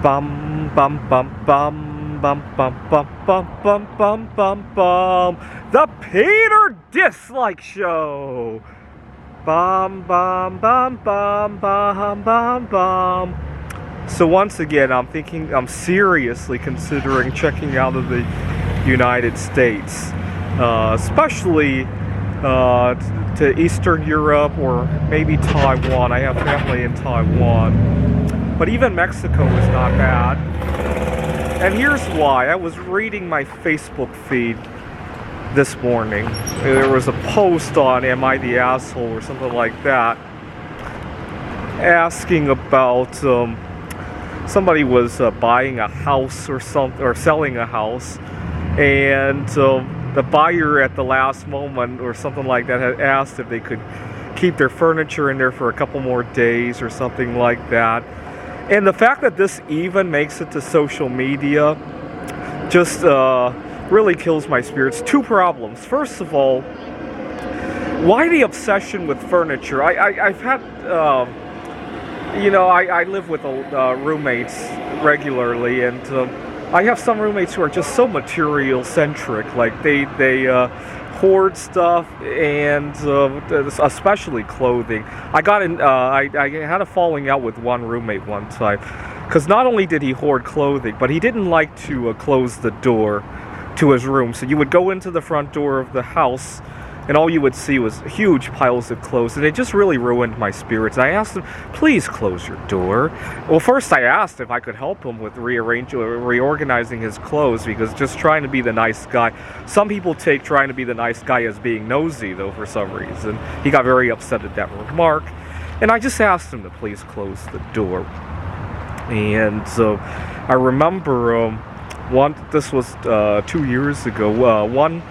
Bum bum bum bum bum bum bum bum bum bum bum bum. The Peter Dislike Show. Bum bum bum bum bum bum bum. So once again, I'm seriously considering checking out of the United States, especially to Eastern Europe or maybe Taiwan. I have family in Taiwan, but even Mexico is not bad. And here's why. I was reading my Facebook feed this morning. There was a post on Am I the Asshole or something like that, asking about somebody was buying a house or something, or selling a house, and the buyer at the last moment or something like that had asked if they could keep their furniture in there for a couple more days or something like that. And the fact that this even makes it to social media just really kills my spirits. Two problems. First of all, why the obsession with furniture? I've had, I live with roommates regularly, and I have some roommates who are just so material centric. Like they hoard stuff, and especially clothing. I had a falling out with one roommate one time, because not only did he hoard clothing, but he didn't like to close the door to his room. So you would go into the front door of the house, and all you would see was huge piles of clothes, and it just really ruined my spirits. I asked him, please close your door. Well, first I asked if I could help him with reorganizing his clothes, because just trying to be the nice guy. Some people take trying to be the nice guy as being nosy, though, for some reason. He got very upset at that remark, and I just asked him to please close the door. And so I remember this was 2 years ago, one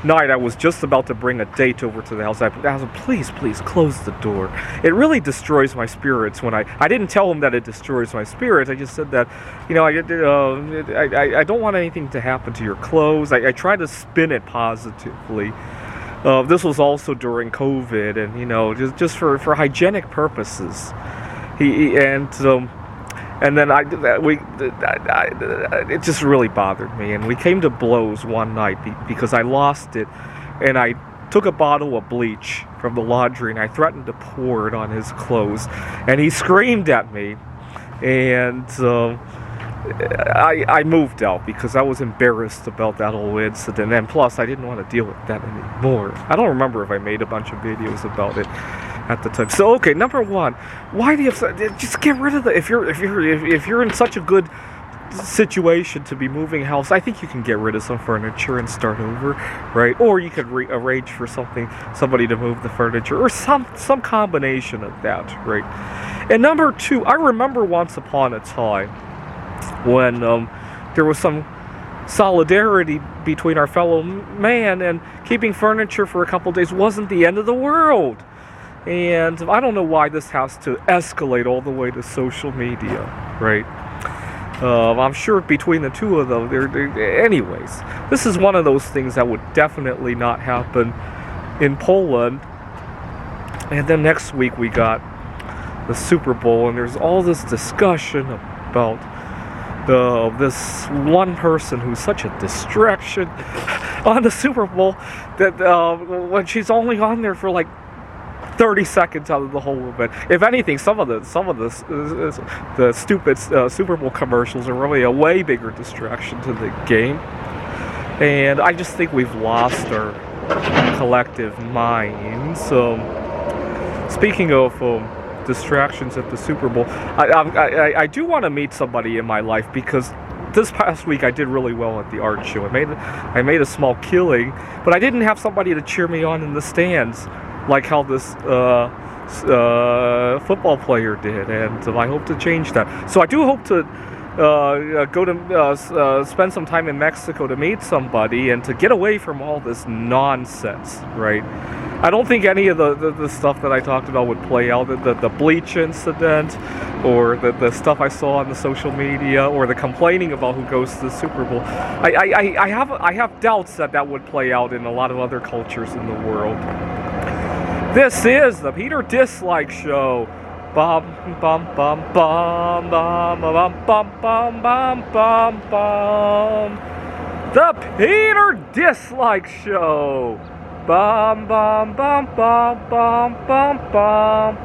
night I was just about to bring a date over to the house. I asked him, please close the door. It really destroys my spirits when I didn't tell him that it destroys my spirits. I just said that, I don't want anything to happen to your clothes. I try to spin it positively. This was also during COVID, and just for hygienic purposes. And then it just really bothered me, and we came to blows one night because I lost it, and I took a bottle of bleach from the laundry and I threatened to pour it on his clothes, and he screamed at me, and I moved out because I was embarrassed about that whole incident, and plus I didn't want to deal with that anymore. I don't remember if I made a bunch of videos about it at the time. So okay, number one, why do you just get rid of the if you're in such a good situation to be moving house, I think you can get rid of some furniture and start over, right? Or you could arrange for somebody to move the furniture, or some combination of that, right? And number two, I remember once upon a time when there was some solidarity between our fellow man, and keeping furniture for a couple days wasn't the end of the world. And I don't know why this has to escalate all the way to social media, right? I'm sure between the two of them, anyways, this is one of those things that would definitely not happen in Poland. And then next week we got the Super Bowl, and there's all this discussion about this one person who's such a distraction on the Super Bowl that when she's only on there for like 30 seconds out of the whole event. If anything, some of the stupid Super Bowl commercials are really a way bigger distraction to the game. And I just think we've lost our collective minds. Speaking of distractions at the Super Bowl, I do want to meet somebody in my life, because this past week I did really well at the art show. I made a small killing, but I didn't have somebody to cheer me on in the stands like how this football player did, and I hope to change that. So I do hope to go to spend some time in Mexico to meet somebody and to get away from all this nonsense, right? I don't think any of the stuff that I talked about would play out. The bleach incident, or the stuff I saw on the social media, or the complaining about who goes to the Super Bowl. I have doubts that would play out in a lot of other cultures in the world. This is the Peter Dislike Show. Bum bum bum bum bum bum bum bum bum bum bum. The Peter Dislike Show. Bum bum bum bum bum bum bum.